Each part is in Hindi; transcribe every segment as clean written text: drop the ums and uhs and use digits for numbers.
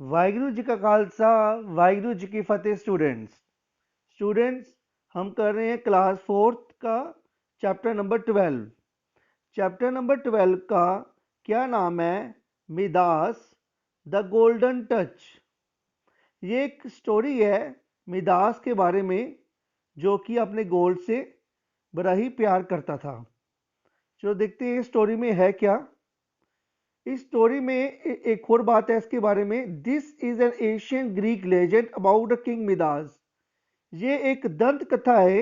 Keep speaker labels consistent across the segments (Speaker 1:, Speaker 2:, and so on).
Speaker 1: वाहिगुरु जी का खालसा वाहिगुरु जी की फतेह। स्टूडेंट्स हम कर रहे हैं क्लास फोर्थ का चैप्टर नंबर 12। चैप्टर नंबर 12 का क्या नाम है? Midas the golden touch. ये एक स्टोरी है मिदास के बारे में, जो कि अपने गोल्ड से बड़ा ही प्यार करता था। चलो देखते हैं स्टोरी में है क्या। इस स्टोरी में एक और बात है इसके बारे में। This is an Asian Greek legend about the king Midas. ये एक दंत कथा है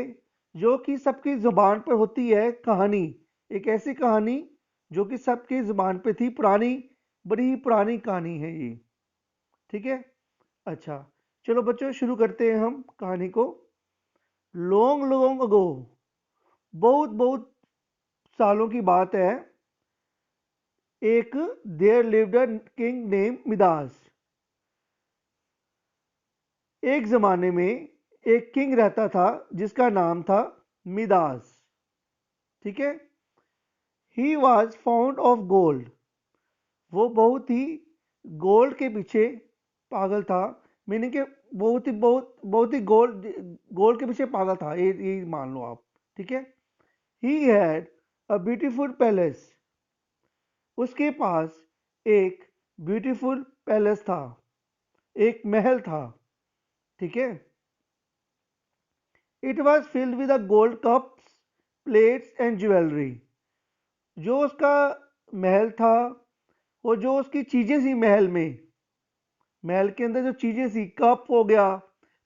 Speaker 1: जो कि सबकी जुबान पर होती है। कहानी, एक ऐसी कहानी जो कि सबकी जुबान पे थी। पुरानी, बड़ी ही पुरानी कहानी है ये। ठीक है, अच्छा चलो बच्चों शुरू करते हैं हम कहानी को। लॉन्ग लॉन्ग अगो, बहुत बहुत सालों की बात है, एक there lived a king name Midas. एक जमाने में एक किंग रहता था जिसका नाम था मिदास। ठीक है, he was found of gold. वो बहुत ही गोल्ड के पीछे पागल था। मीनिंग के बहुत ही गोल्ड गोल्ड के पीछे पागल था, ये मान लो आप। ठीक है, he had a beautiful palace. उसके पास एक ब्यूटीफुल पैलेस था, एक महल था। ठीक है, it was filled with gold cups, plates and jewellery. जो उसका महल था और जो उसकी चीज़ें थी महल में, महल के अंदर जो चीज़ें थी, कप हो गया,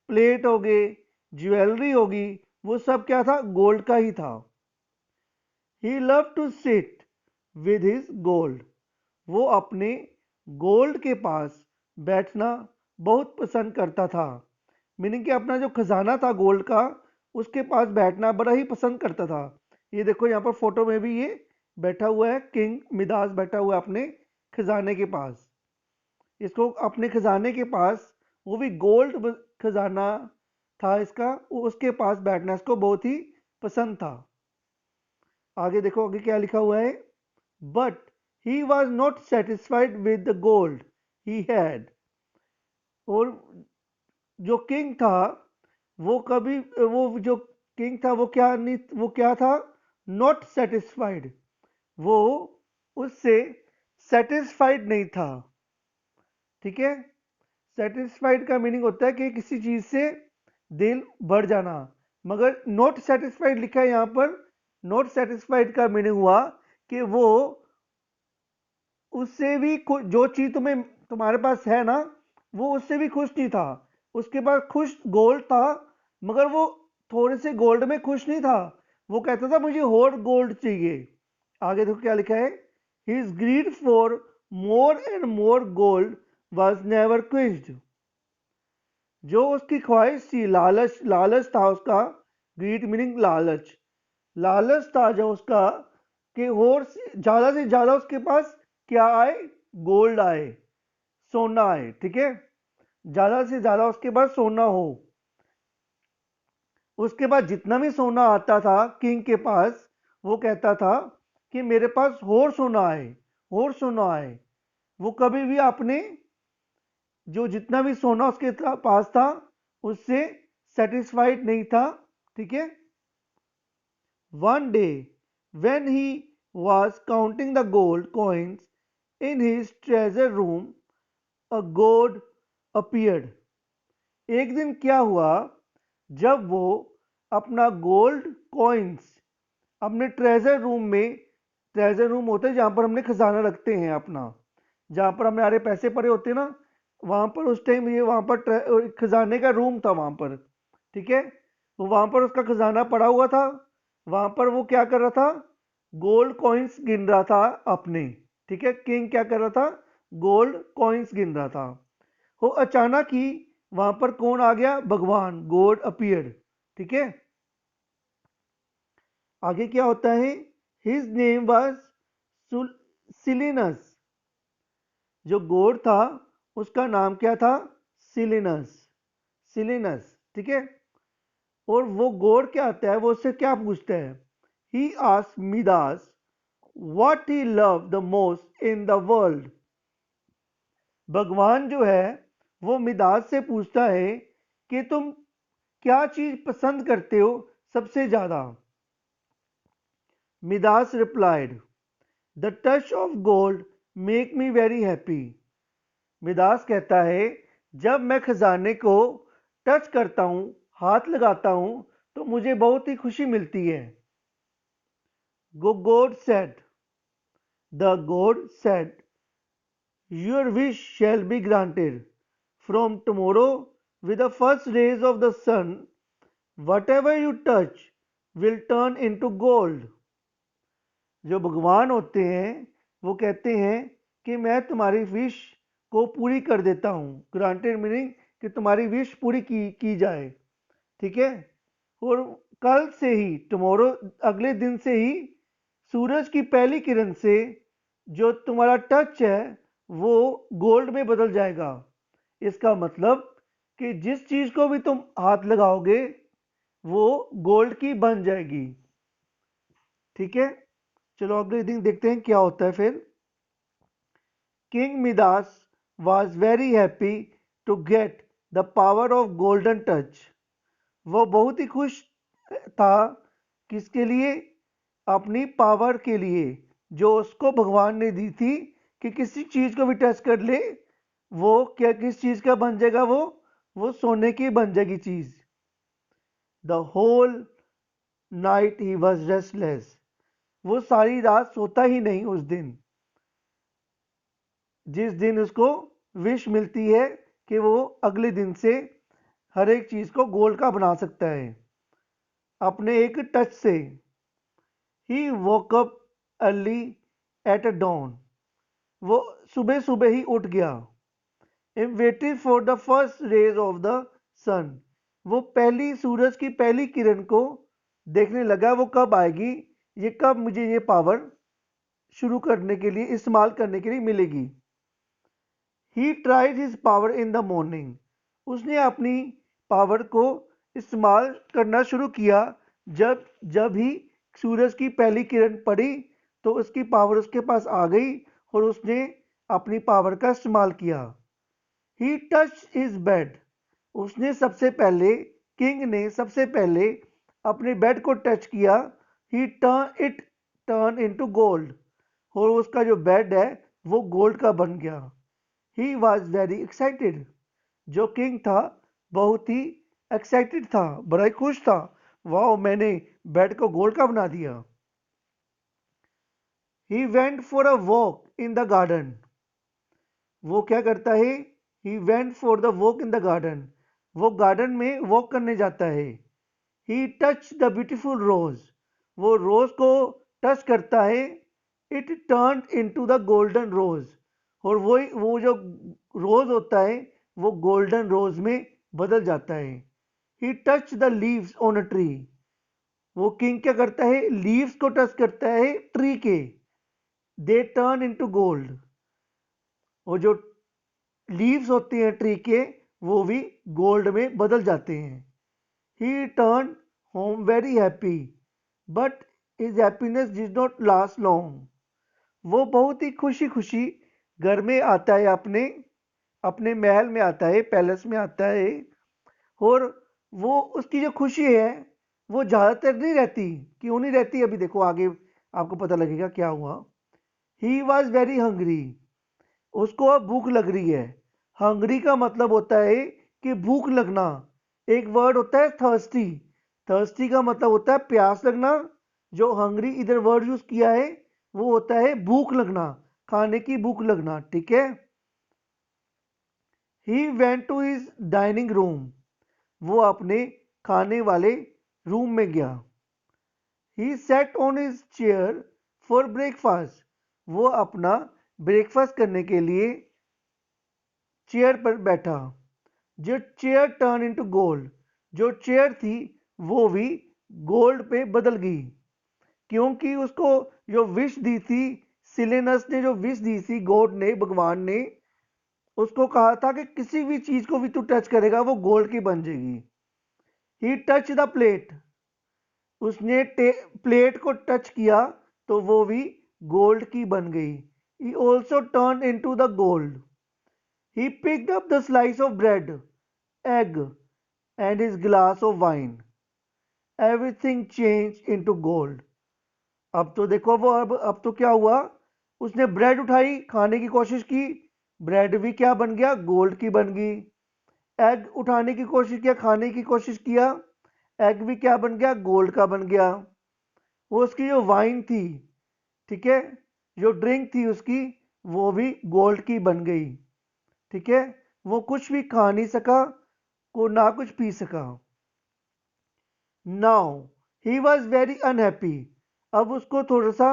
Speaker 1: प्लेट हो गए, ज्वेलरी होगी, वो सब क्या था? गोल्ड का ही था। He love to sit with his gold. वो अपने गोल्ड के पास बैठना बहुत पसंद करता था। मीनिंग कि अपना जो खजाना था गोल्ड का, उसके पास बैठना बड़ा ही पसंद करता था। ये देखो यहाँ पर फोटो में भी ये बैठा हुआ है, किंग मिदास बैठा हुआ है अपने खजाने के पास। इसको अपने खजाने के पास, वो भी गोल्ड खजाना था इसका, उसके पास बैठना इसको बहुत ही पसंद था। आगे देखो, आगे क्या लिखा हुआ है। But he was not satisfied with the gold he had. और जो किंग था, वो कभी, वो जो किंग था वो क्या नहीं, वो क्या था? Not satisfied. वो उससे सेटिस्फाइड नहीं था। ठीक है, सेटिस्फाइड का मीनिंग होता है कि किसी चीज से दिल भर जाना। मगर नॉट सेटिस्फाइड लिखा है यहाँ पर। नॉट सेटिस्फाइड का मीनिंग हुआ कि वो उससे भी जो चीज तुम्हारे पास है ना, वो उससे भी खुश नहीं था। उसके पास खुश गोल्ड था, मगर वो थोड़े से गोल्ड में खुश नहीं था। वो कहता था मुझे और गोल्ड चाहिए। आगे देखो क्या लिखा है। His greed for more and more gold was never quenched. जो उसकी ख्वाहिश थी, लालच, लालच था उसका। ग्रीड मीनिंग लालच। लालच था जो उसका कि और से ज्यादा उसके पास क्या आए? गोल्ड आए, सोना आए। ठीक है, ज्यादा से ज्यादा उसके पास सोना हो। उसके पास जितना भी सोना आता था किंग के पास, वो कहता था कि मेरे पास और सोना आए, और सोना आए। वो कभी भी अपने जो जितना भी सोना उसके पास था उससे सेटिस्फाइड नहीं था। ठीक है, one day when he was counting the gold coins in his treasure room, a god appeared. एक दिन क्या हुआ, जब वो अपना गोल्ड कॉइन्स अपने ट्रेजर रूम में, ट्रेजर रूम होता है जहां पर हमने खजाना रखते हैं अपना, जहां पर हमारे पैसे पड़े होते हैं ना, वहां पर उस टाइम ये वहां पर खजाने का रूम था वहां पर। ठीक है, तो वहां पर उसका खजाना पड़ा हुआ था। वहां पर वो क्या कर रहा था? गोल्ड कॉइन्स गिन रहा था अपने। ठीक है, किंग क्या कर रहा था? गोल्ड कॉइन्स गिन रहा था। वो अचानक ही वहां पर कौन आ गया? भगवान, गॉड अपीयर्ड। ठीक है, आगे क्या होता है। His name was Silenus. जो गॉड था उसका नाम क्या था? सिलिनस। सिलिनस। ठीक है, और वो गॉड क्या आता है, वो उससे क्या पूछता है? He asked Midas what he love the most in the world. भगवान जो है वो मिदास से पूछता है कि तुम क्या चीज पसंद करते हो सबसे ज्यादा। Midas replied, the touch of gold make me very happy. Midas कहता है, जब मैं खजाने को टच करता हूं, हाथ लगाता हूं, तो मुझे बहुत ही खुशी मिलती है। God said, the God said, your wish shall be granted. From tomorrow, with the first rays of the sun, whatever you touch will turn into gold. जो भगवान होते हैं वो कहते हैं कि मैं तुम्हारी विश को पूरी कर देता हूँ। ग्रांटेड मीनिंग कि तुम्हारी विश पूरी की जाए, ठीक है। और कल से ही, टुमारो अगले दिन से ही, सूरज की पहली किरण से जो तुम्हारा टच है वो गोल्ड में बदल जाएगा। इसका मतलब कि जिस चीज को भी तुम हाथ लगाओगे वो गोल्ड की बन जाएगी, ठीक है। चलो अगले दिन देखते हैं क्या होता है फिर। King Midas was very happy to get the power of golden touch. वो बहुत ही खुश था, किसके लिए? अपनी पावर के लिए, जो उसको भगवान ने दी थी कि किसी चीज को भी टच कर ले वो क्या, किस चीज का बन जाएगा, वो सोने की बन जाएगी चीज। The whole night he was restless. वो सारी रात सोता ही नहीं उस दिन, जिस दिन उसको विश मिलती है कि वो अगले दिन से हर एक चीज को गोल्ड का बना सकता है अपने एक टच से। He woke up early at a dawn. वो सुबह सुबह ही उठ गया। Am waiting for the first rays of the sun. वो पहली सूरज की पहली किरण को देखने लगा, वो कब आएगी, ये कब मुझे ये पावर शुरू करने के लिए, इस्तेमाल करने के लिए मिलेगी। He tried his power in the morning. उसने अपनी पावर को इस्तेमाल करना शुरू किया जब जब ही सूरज की पहली किरण पड़ी तो उसकी पावर उसके पास आ गई और उसने अपनी पावर का इस्तेमाल किया। ही टच हिज बेड। उसने सबसे पहले, किंग ने सबसे पहले अपने बेड को टच किया। ही turn it turn into gold. और उसका जो बेड है वो गोल्ड का बन गया। He was very excited. जो किंग था बहुत ही एक्साइटेड था, बड़ा ही खुश था। वाह, मैंने बेड को गोल्ड का बना दिया। He went for a walk in the garden. वो क्या करता है? He went for the walk in the garden. वो गार्डन में वॉक करने जाता है। He touch the beautiful rose. वो रोज को टच करता है। It turn into the golden rose. और वो जो रोज होता है वो गोल्डन रोज में बदल जाता है। He touch the leaves on a tree. वो किंग क्या करता है? लीव्स को टच करता है ट्री के। They turn into gold. और जो लीव्स होते हैं ट्री के वो भी गोल्ड में बदल जाते हैं। ही turn home very happy but his happiness did not last long. वो बहुत ही खुशी खुशी घर में आता है, अपने अपने महल में आता है, पैलेस में आता है। और वो उसकी जो खुशी है वो ज़्यादातर नहीं रहती। क्यों नहीं रहती? अभी देखो आगे आपको पता लगेगा क्या हुआ। He was very hungry. उसको अब भूख लग रही है। हंग्री का मतलब होता है कि भूख लगना। एक वर्ड होता है थर्स्टी। थर्स्टी का मतलब होता है प्यास लगना। जो हंग्री इधर वर्ड यूज किया है वो होता है भूख लगना, खाने की भूख लगना, ठीक है। He went to his dining room. वो अपने खाने वाले रूम में गया। He set on his chair for breakfast. वो अपना ब्रेकफास्ट करने के लिए चेयर पर बैठा। जो चेयर टर्न इनटू गोल्ड। जो चेयर थी वो भी गोल्ड पे बदल गई, क्योंकि उसको जो विश दी थी, सिलेनस ने जो विश दी थी, गॉड ने, भगवान ने उसको कहा था कि किसी भी चीज को भी तू टच करेगा वो गोल्ड की बन जाएगी। ही टच द प्लेट। उसने प्लेट को टच किया तो वो भी गोल्ड की बन गई। He also turn into the gold. He picked up the slice of bread, egg, and his glass of wine. Everything changed into gold. अब तो देखो वो अब तो क्या हुआ, उसने ब्रेड उठाई, खाने की कोशिश की, ब्रेड भी क्या बन गया, गोल्ड की बन गई। एग उठाने की कोशिश किया, खाने की कोशिश किया, एग भी क्या बन गया, गोल्ड का बन गया। वो उसकी जो वाइन थी, ठीक है, जो ड्रिंक थी उसकी, वो भी गोल्ड की बन गई। ठीक है, वो कुछ भी खा नहीं सका, को ना कुछ पी सका। Now he was very unhappy. अब उसको थोड़ा सा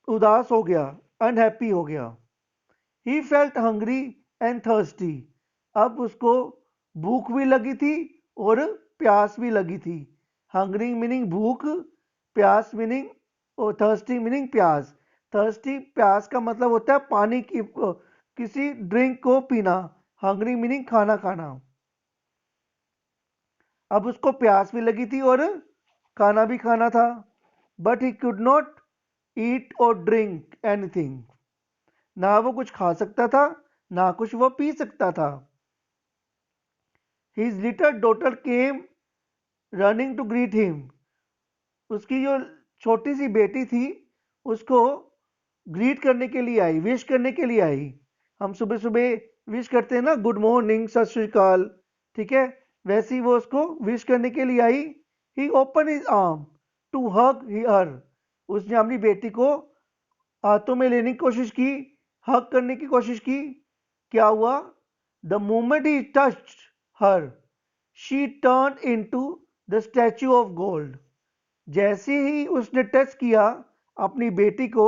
Speaker 1: उदास हो गया, अनहैप्पी हो गया। He felt hungry and thirsty. अब उसको भूख भी लगी थी और प्यास भी लगी थी। हंग्री मीनिंग भूख, प्यास मीनिंग, और थर्स्टी मीनिंग प्यास। थर्स्टी, प्यास का मतलब होता है पानी की, किसी ड्रिंक को पीना। हंग्री मीनिंग खाना खाना। अब उसको प्यास भी लगी थी और खाना भी खाना था। But he could not eat और ड्रिंक एनीथिंग। ना वो कुछ खा सकता था, ना कुछ वो पी सकता था। His little daughter came running to greet him. उसकी जो छोटी सी बेटी थी, उसको ग्रीट करने के लिए आई, विश करने के लिए आई। हम सुबह सुबह विश करते हैं ना, गुड मॉर्निंग, सत श्री अकाल, ठीक है, वैसे ही वो उसको विश करने के लिए आई। He open his arm to hug her. उसने अपनी बेटी को हाथों में लेने की कोशिश की, हक करने की कोशिश की। क्या हुआ, the moment he touched her, she turn into the statue of gold. जैसे ही उसने टच किया अपनी बेटी को,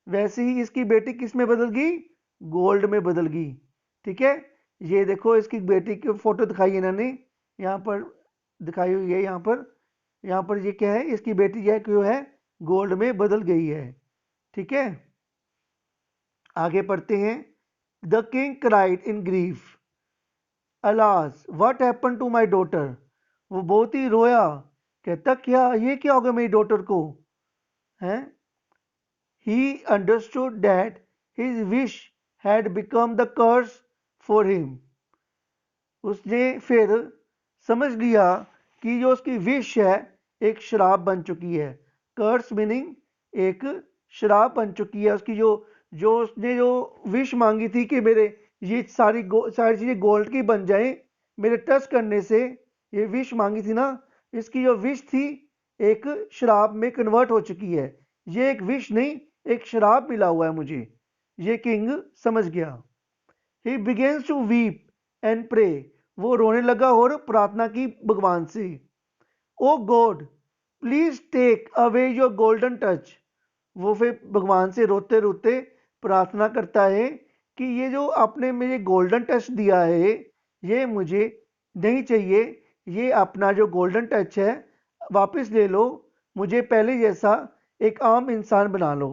Speaker 1: वैसे ही इसकी बेटी किस में बदल गई, गोल्ड में बदल गई। ठीक है, ये देखो इसकी बेटी की फोटो दिखाई है इन्होंने, यहाँ पर दिखाई हुई है, यहाँ पर ये क्या है, इसकी बेटी जो है क्यों है, गोल्ड में बदल गई है। ठीक है, आगे पढ़ते हैं। The king cried in grief, alas what happen to my daughter. वो बहुत ही रोया, कहता क्या, ये क्या हो गया मेरी डॉटर को, हैं। He understood that his wish had become the curse for him. उसने फिर समझ लिया कि जो उसकी विश है एक श्राप बन चुकी है। कर्स मीनिंग एक श्राप बन चुकी है। उसकी जो जो उसने जो विश मांगी थी कि मेरे ये सारी चीज़ें गोल्ड की बन जाएं मेरे टच करने से, ये विश मांगी थी ना, इसकी जो विश थी एक श्राप में कन्वर्ट हो चुकी है। ये एक विश नहीं, एक श्राप मिला हुआ है मुझे। ये किंग समझ गया। He begins to weep and pray. वो रोने लगा और प्रार्थना की भगवान से। Oh God please take away your golden touch. वो फिर भगवान से रोते रोते प्रार्थना करता है कि ये जो आपने मुझे गोल्डन टच दिया है, ये मुझे नहीं चाहिए। ये अपना जो गोल्डन टच है वापस ले लो, मुझे पहले जैसा एक आम इंसान बना लो।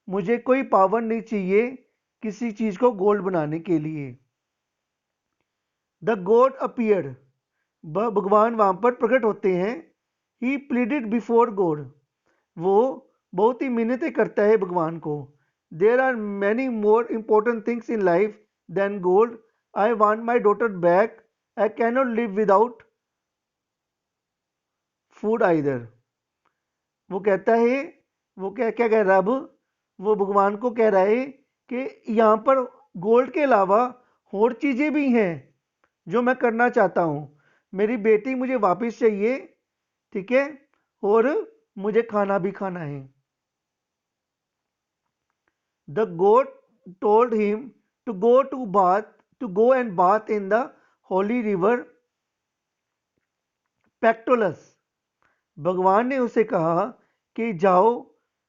Speaker 1: मुझे कोई पावर नहीं चाहिए किसी चीज़ को गोल्ड बनाने के लिए। The god appeared. भगवान वहां पर प्रकट होते हैं। He pleaded before God. वो बहुत ही मिन्नतें करता है भगवान को। There are many more important things in life than gold. I want my daughter back. I can not live without food either. वो कहता है, वो क्या क्या कह रहा है अब, वो भगवान को कह रहा है कि यहाँ पर गोल्ड के अलावा और चीज़ें भी हैं जो मैं करना चाहता हूँ। मेरी बेटी मुझे वापस चाहिए, ठीक है, और मुझे खाना भी खाना है। The god told him to go to bath, to go and bath in the holy river Pactolus. भगवान ने उसे कहा कि जाओ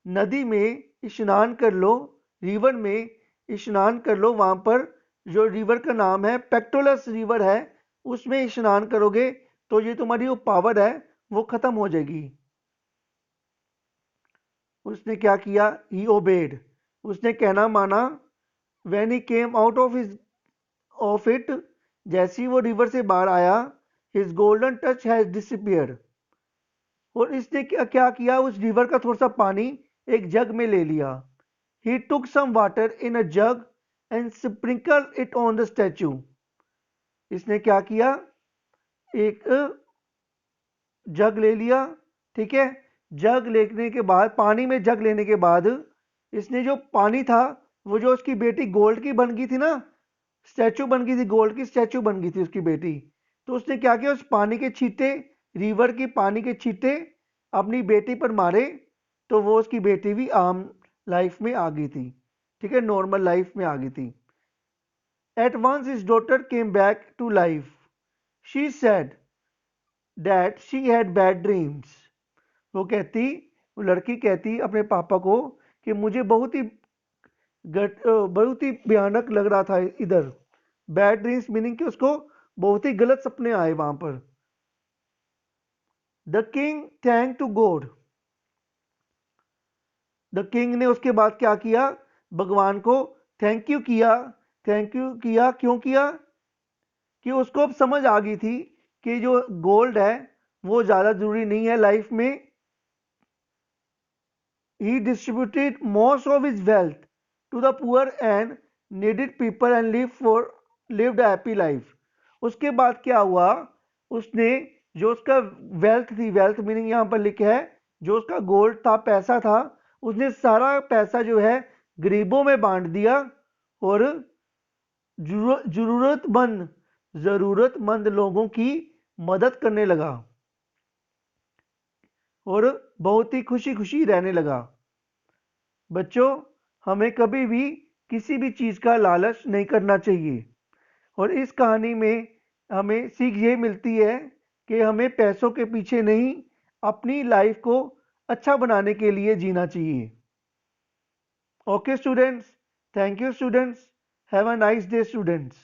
Speaker 1: नदी में स्नान कर लो, रिवर में स्नान कर लो। वहाँ पर जो रिवर का नाम है पेक्टोलस रिवर है, उसमें स्नान करोगे तो ये तुम्हारी जो पावर है वो खत्म हो जाएगी। उसने क्या किया, ही ओबेड। उसने कहना माना। When he came out of it, जैसे ही वो रिवर से बाहर आया, his golden touch has disappeared. और इसने क्या किया, उस रिवर का थोड़ा सा पानी एक जग में ले लिया। He took some water in a jug and sprinkle it on the statue. इसने क्या किया, एक जग ले लिया, ठीक है। जग लेने के बाद, पानी में जग लेने के बाद, इसने जो पानी था वो जो उसकी बेटी गोल्ड की बन गई थी ना, स्टैचू बन गई थी, गोल्ड की स्टैचू बन गई थी उसकी बेटी। तो उसने क्या किया, उस पानी के छींटे, रिवर की पानी के छींटे अपनी बेटी पर मारे, तो वो उसकी बेटी भी आम लाइफ में आ गई थी, ठीक है, नॉर्मल लाइफ में आ गई थी। At once his daughter came back to life, she said that she had bad dreams. वो कहती, वो लड़की कहती अपने पापा को कि मुझे बहुत ही भयानक लग रहा था इधर। बैड ड्रीम्स मीनिंग कि उसको बहुत ही गलत सपने आए वहां पर। The king thank to God, the king ने उसके बाद क्या किया, भगवान को थैंक यू किया। थैंक यू किया, क्यों किया, कि उसको अब समझ आ गई थी कि जो गोल्ड है वो ज़्यादा ज़रूरी नहीं है लाइफ में। He distributed most of his wealth to the poor and needed people and lived a happy life. उसके बाद क्या हुआ, उसने जो उसका वेल्थ थी, वेल्थ मीनिंग यहाँ पर लिखा है जो उसका गोल्ड था, पैसा था, उसने सारा पैसा जो है गरीबों में बांट दिया और जरूरतमंद जरूरतमंद लोगों की मदद करने लगा और बहुत ही खुशी खुशी रहने लगा। बच्चों, हमें कभी भी किसी भी चीज़ का लालच नहीं करना चाहिए। और इस कहानी में हमें सीख ये मिलती है कि हमें पैसों के पीछे नहीं, अपनी लाइफ को अच्छा बनाने के लिए जीना चाहिए। Okay students, thank you students, have a nice day students.